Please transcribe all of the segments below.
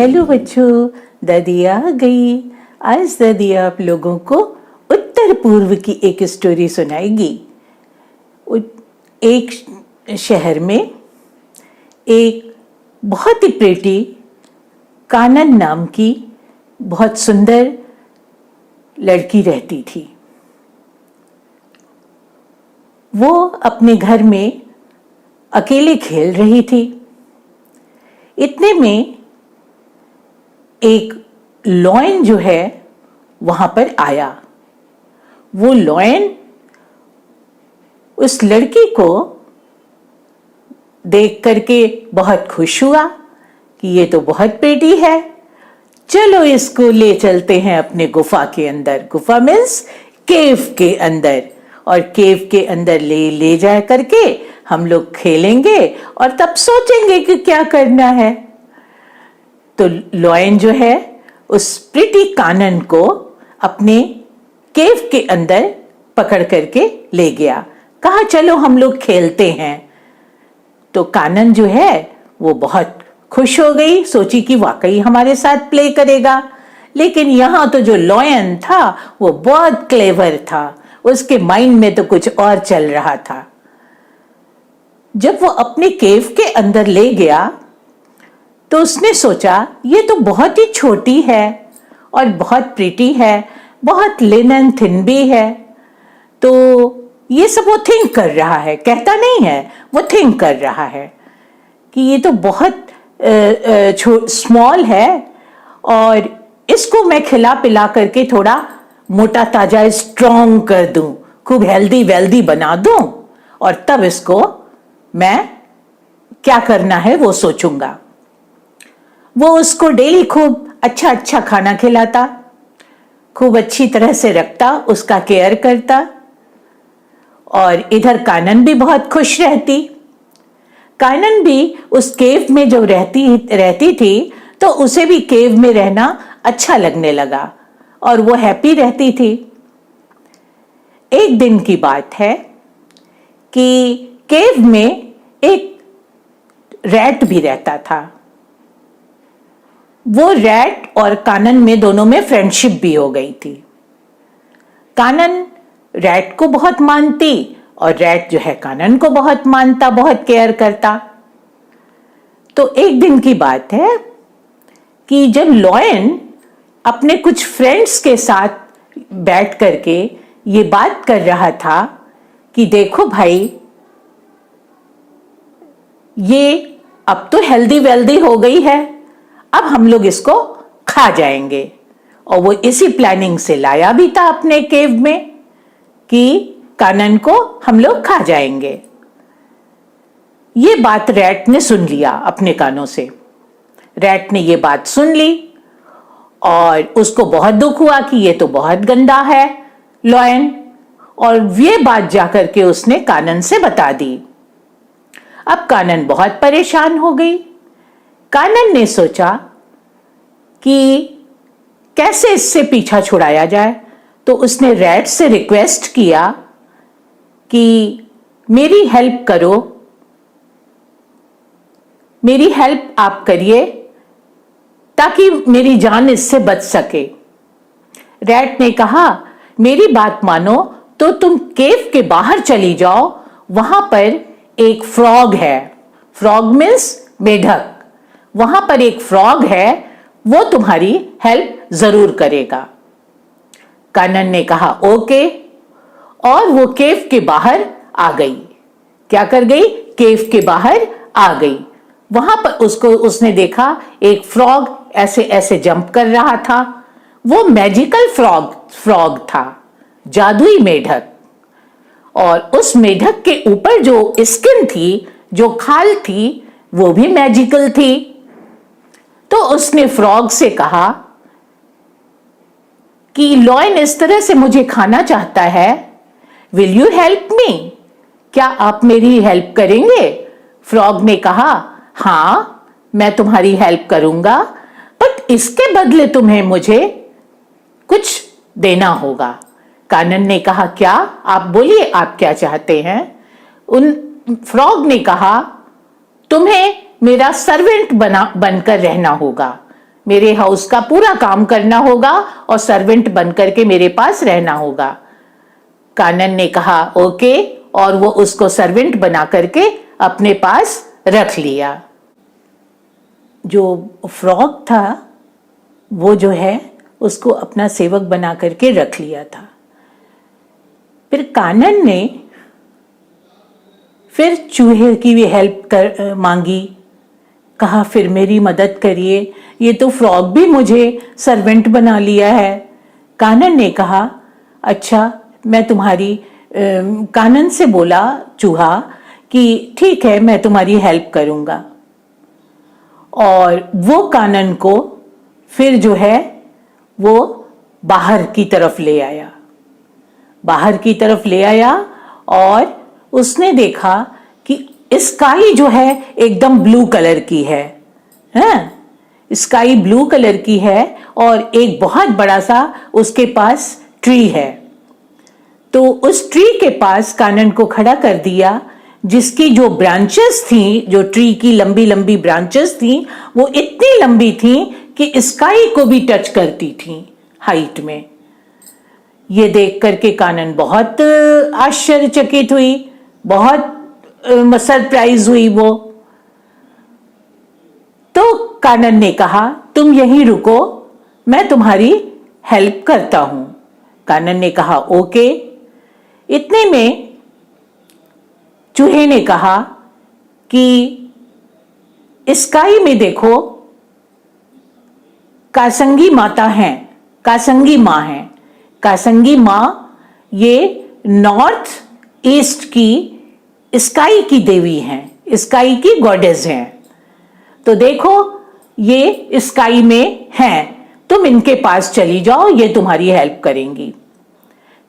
Hello बच्चों, दादी आ गई। आज दादी आप लोगों को उत्तर पूर्व की एक स्टोरी सुनाएगी। एक शहर में एक बहुत ही प्रेटी कानन नाम की बहुत सुंदर लड़की रहती थी। वो अपने घर में अकेले खेल रही थी। इतने में एक लॉयन जो है वहां पर आया। वो लॉयन उस लड़की को देख करके बहुत खुश हुआ कि ये तो बहुत प्रेटी है, चलो इसको ले चलते हैं अपने गुफा के अंदर। गुफा मीन्स केव के अंदर। और केव के अंदर ले जा करके हम लोग खेलेंगे और तब सोचेंगे कि क्या करना है। तो लॉयन जो है उस प्रिटी कानन को अपने केव के अंदर पकड़ करके ले गया। कहा चलो हम लोग खेलते हैं। तो कानन जो है वो बहुत खुश हो गई, सोची कि वाकई हमारे साथ प्ले करेगा। लेकिन यहाँ तो जो लॉयन था वो बहुत क्लेवर था, उसके माइंड में तो कुछ और चल रहा था। जब वो अपने केव के अंदर ले गया तो उसने सोचा ये तो बहुत ही छोटी है और बहुत प्रीटी है, बहुत लिन एंड थिन भी है। तो ये सब वो थिंक कर रहा है, कहता नहीं है, वो थिंक कर रहा है कि ये तो बहुत स्मॉल है और इसको मैं खिला पिला करके थोड़ा मोटा ताजा स्ट्रॉन्ग कर दूं, खूब हेल्दी वेल्दी बना दूं और तब इसको मैं क्या करना है वो सोचूंगा। वो उसको डेली खूब अच्छा खाना खिलाता, खूब अच्छी तरह से रखता, उसका केयर करता। और इधर कानन भी बहुत खुश रहती। कानन भी उस केव में जो रहती थी तो उसे भी केव में रहना अच्छा लगने लगा और वो हैप्पी रहती थी। एक दिन की बात है कि केव में एक रैट भी रहता था। वो रैट और कानन में दोनों में फ्रेंडशिप भी हो गई थी। कानन रैट को बहुत मानती और रैट जो है कानन को बहुत मानता, बहुत केयर करता। तो एक दिन की बात है कि जब लॉयन अपने कुछ फ्रेंड्स के साथ बैठ करके ये बात कर रहा था कि देखो भाई, ये अब तो हेल्दी वेल्दी हो गई है, अब हम लोग इसको खा जाएंगे। और वो इसी प्लानिंग से लाया भी था अपने केव में कि कानन को हम लोग खा जाएंगे। ये बात रैट ने सुन लिया अपने कानों से। रैट ने ये बात सुन ली और उसको बहुत दुख हुआ कि ये तो बहुत गंदा है लॉयन, और ये बात जाकर के उसने कानन से बता दी। अब कानन बहुत परेशान हो गई। कानन ने सोचा कि कैसे इससे पीछा छुड़ाया जाए। तो उसने रैट से रिक्वेस्ट किया कि मेरी हेल्प करो, मेरी हेल्प आप करिए ताकि मेरी जान इससे बच सके। रैट ने कहा मेरी बात मानो तो तुम केव के बाहर चली जाओ, वहां पर एक फ्रॉग है। फ्रॉग मीन्स मेढक। वहां पर एक फ्रॉग है, वो तुम्हारी हेल्प जरूर करेगा। कानन ने कहा ओके, और वो केव के बाहर आ गई। क्या कर गई? केव के बाहर आ गई। वहां पर उसने देखा एक फ्रॉग ऐसे ऐसे जंप कर रहा था। वो मैजिकल फ्रॉग था, जादुई मेढक। और उस मेढक के ऊपर जो स्किन थी, जो खाल थी, वो भी मैजिकल थी। तो उसने फ्रॉग से कहा कि लॉयन इस तरह से मुझे खाना चाहता है, विल यू हेल्प मी? क्या आप मेरी हेल्प करेंगे? फ्रॉग ने कहा हां, मैं तुम्हारी हेल्प करूंगा, बट इसके बदले तुम्हें मुझे कुछ देना होगा। कानन ने कहा क्या? आप बोलिए, आप क्या चाहते हैं? उन फ्रॉग ने कहा तुम्हें मेरा सर्वेंट बनकर रहना होगा। मेरे हाउस का पूरा काम करना होगा और सर्वेंट बन करके मेरे पास रहना होगा। कानन ने कहा ओके, और वो उसको सर्वेंट बना करके अपने पास रख लिया। जो फ्रॉग था वो जो है उसको अपना सेवक बना करके रख लिया था। फिर कानन ने फिर चूहे की भी हेल्प कर मांगी, कहा फिर मेरी मदद करिए, ये तो फ्रॉग भी मुझे सर्वेंट बना लिया है। कानन ने कहा अच्छा मैं तुम्हारी कानन से बोला चूहा कि ठीक है मैं तुम्हारी हेल्प करूंगा। और वो कानन को फिर जो है वो बाहर की तरफ ले आया, बाहर की तरफ ले आया और उसने देखा कि स्काई जो है एकदम ब्लू कलर की है, स्काई ब्लू कलर की है और एक बहुत बड़ा सा उसके पास ट्री है। तो उस ट्री के पास कानन को खड़ा कर दिया, जिसकी जो ब्रांचेस थी, जो ट्री की लंबी लंबी ब्रांचेस थी, वो इतनी लंबी थी कि स्काई को भी टच करती थी हाइट में। ये देख करके कानन बहुत आश्चर्यचकित हुई, बहुत सरप्राइज हुई वो। तो कानन ने कहा तुम यहीं रुको, मैं तुम्हारी हेल्प करता हूं। कानन ने कहा ओके। इतने में चूहे ने कहा कि स्काई में देखो कासंगी माता हैं, कासंगी माँ हैं। कासंगी माँ ये नॉर्थ ईस्ट की स्काई की देवी हैं, स्काई की गॉडेस हैं। तो देखो ये स्काई में हैं, तुम इनके पास चली जाओ, ये तुम्हारी हेल्प करेंगी।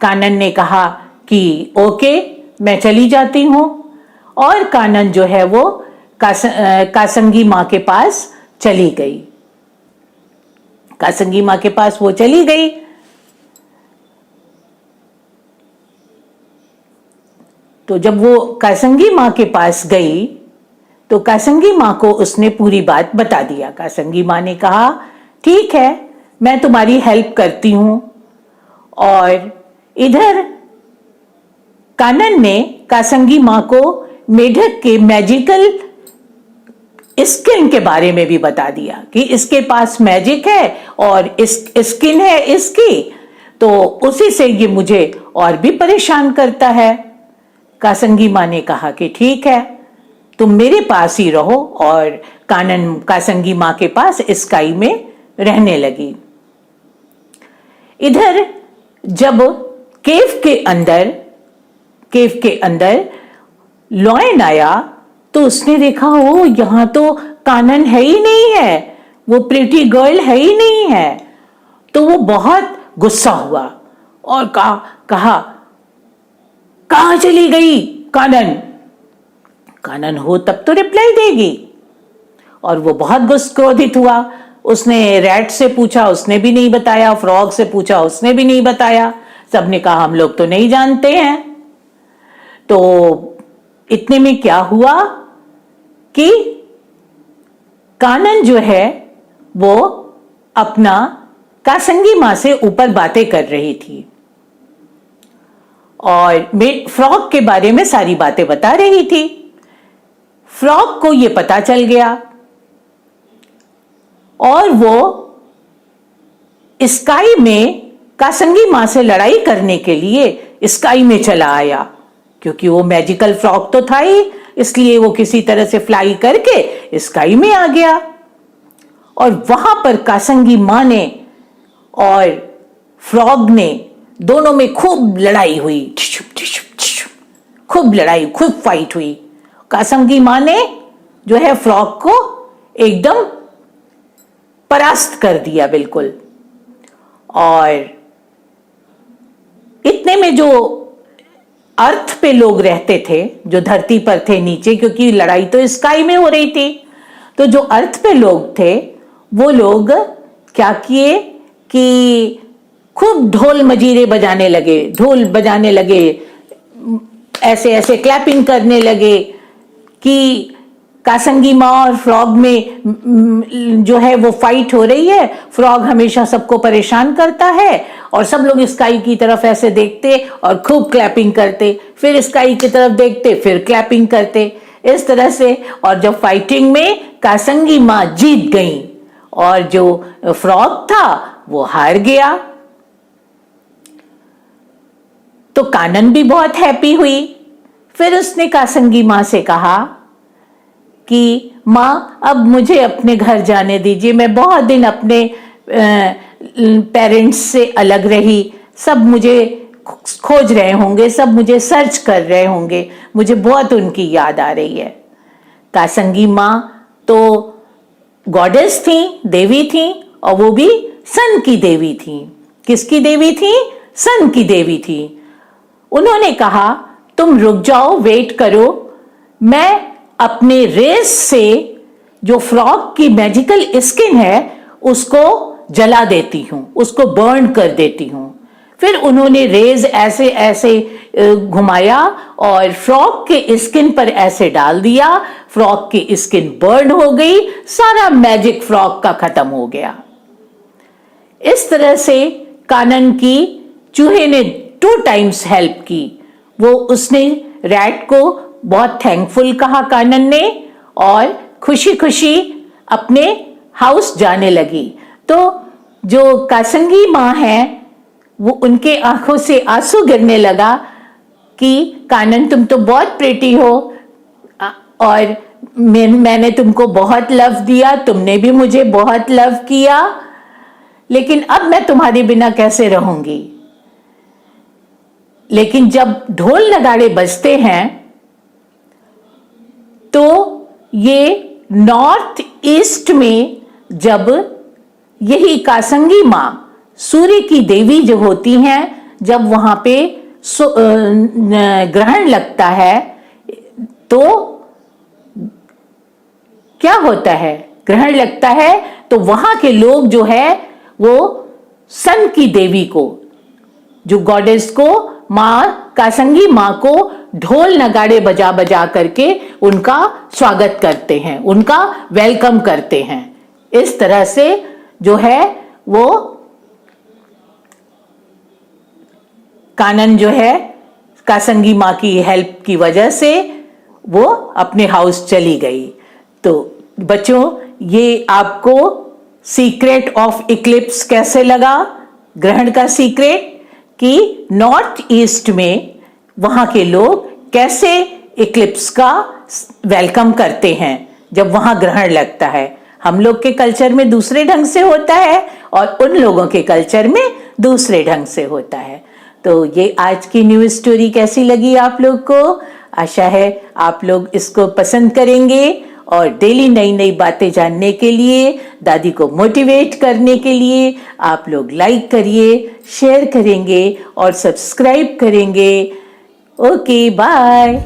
कानन ने कहा कि ओके मैं चली जाती हूं, और कानन जो है वो कासंगी माँ के पास चली गई। कासंगी माँ के पास वो चली गई। तो जब वो कासंगी माँ के पास गई तो कासंगी माँ को उसने पूरी बात बता दिया। कासंगी माँ ने कहा ठीक है मैं तुम्हारी हेल्प करती हूं। और इधर कानन ने कासंगी माँ को मेढक के मैजिकल स्किन के बारे में भी बता दिया कि इसके पास मैजिक है और इस स्किन है इसकी, तो उसी से ये मुझे और भी परेशान करता है। कासंगी माँ ने कहा कि ठीक है तुम मेरे पास ही रहो, और कानन कासंगी माँ के पास स्काई में रहने लगी। इधर जब केव के अंदर लॉयन आया तो उसने देखा ओ यहां तो कानन है ही नहीं है, वो प्रिटी गर्ल है ही नहीं है। तो वो बहुत गुस्सा हुआ और कहा कहां चली गई कानन? कानन हो तब तो रिप्लाई देगी। और वो बहुत क्रोधित हुआ। उसने रैट से पूछा, उसने भी नहीं बताया, फ्रॉग से पूछा, उसने भी नहीं बताया। सबने कहा हम लोग तो नहीं जानते हैं। तो इतने में क्या हुआ कि कानन जो है वो अपना कासंगी माँ से ऊपर बातें कर रही थी और फ्रॉग के बारे में सारी बातें बता रही थी। फ्रॉग को यह पता चल गया और वो स्काई में कासंगी माँ से लड़ाई करने के लिए स्काई में चला आया, क्योंकि वो मैजिकल फ्रॉग तो था ही, इसलिए वो किसी तरह से फ्लाई करके स्काई में आ गया। और वहां पर कासंगी माँ ने और फ्रॉग ने दोनों में खूब लड़ाई हुई, खूब लड़ाई, खूब फाइट हुई। कासंगी माँ ने जो है फ्रॉग को एकदम परास्त कर दिया बिल्कुल। और इतने में जो अर्थ पे लोग रहते थे, जो धरती पर थे नीचे, क्योंकि लड़ाई तो स्काई में हो रही थी, तो जो अर्थ पे लोग थे वो लोग क्या किए कि खूब ढोल मजीरे बजाने लगे, ढोल बजाने लगे, ऐसे ऐसे क्लैपिंग करने लगे कि कासंगी माँ और फ्रॉग में जो है वो फाइट हो रही है। फ्रॉग हमेशा सबको परेशान करता है और सब लोग स्काई की तरफ ऐसे देखते और खूब क्लैपिंग करते, फिर स्काई की तरफ देखते, फिर क्लैपिंग करते, इस तरह से। और जब फाइटिंग में कासंगी माँ जीत गई और जो फ्रॉग था वो हार गया, तो कानन भी बहुत हैप्पी हुई। फिर उसने कासंगी माँ से कहा कि माँ अब मुझे अपने घर जाने दीजिए, मैं बहुत दिन अपने पेरेंट्स से अलग रही, सब मुझे खोज रहे होंगे, सब मुझे सर्च कर रहे होंगे, मुझे बहुत उनकी याद आ रही है। कासंगी माँ तो गॉडेस थी, देवी थी, और वो भी सन की देवी थी। किसकी देवी थी? सन की देवी थी। उन्होंने कहा तुम रुक जाओ, वेट करो, मैं अपने रेस से जो फ्रॉग की मैजिकल स्किन है उसको जला देती हूं, उसको बर्न कर देती हूं। फिर उन्होंने रेज ऐसे ऐसे घुमाया और फ्रॉग के स्किन पर ऐसे डाल दिया, फ्रॉग की स्किन बर्न हो गई, सारा मैजिक फ्रॉग का खत्म हो गया। इस तरह से कानन की चूहे ने 2 टाइम्स हेल्प की। वो उसने रैट को बहुत थैंकफुल कहा कानन ने, और खुशी खुशी अपने हाउस जाने लगी। तो जो कासंगी माँ है वो, उनके आंखों से आंसू गिरने लगा कि कानन तुम तो बहुत प्रेटी हो और मैंने तुमको बहुत लव दिया, तुमने भी मुझे बहुत लव किया, लेकिन अब मैं तुम्हारे बिना कैसे रहूंगी। लेकिन जब ढोल नगाड़े बजते हैं तो ये नॉर्थ ईस्ट में, जब यही कासंगी माँ सूर्य की देवी जो होती हैं, जब वहां पे ग्रहण लगता है तो क्या होता है? ग्रहण लगता है तो वहां के लोग जो है वो सन की देवी को, जो गॉडेस को, माँ कासंगी माँ को ढोल नगाड़े बजा बजा करके उनका स्वागत करते हैं, उनका वेलकम करते हैं। इस तरह से जो है वो कानन जो है कासंगी माँ की हेल्प की वजह से वो अपने हाउस चली गई। तो बच्चों, ये आपको सीक्रेट ऑफ इक्लिप्स कैसे लगा? ग्रहण का सीक्रेट, कि नॉर्थ ईस्ट में वहां के लोग कैसे इक्लिप्स का वेलकम करते हैं जब वहां ग्रहण लगता है। हम लोग के कल्चर में दूसरे ढंग से होता है और उन लोगों के कल्चर में दूसरे ढंग से होता है। तो ये आज की न्यूज़ स्टोरी कैसी लगी आप लोग को? आशा है आप लोग इसको पसंद करेंगे और डेली नई नई बातें जानने के लिए, दादी को मोटिवेट करने के लिए आप लोग लाइक करिए, शेयर करेंगे और सब्सक्राइब करेंगे। Okay, bye.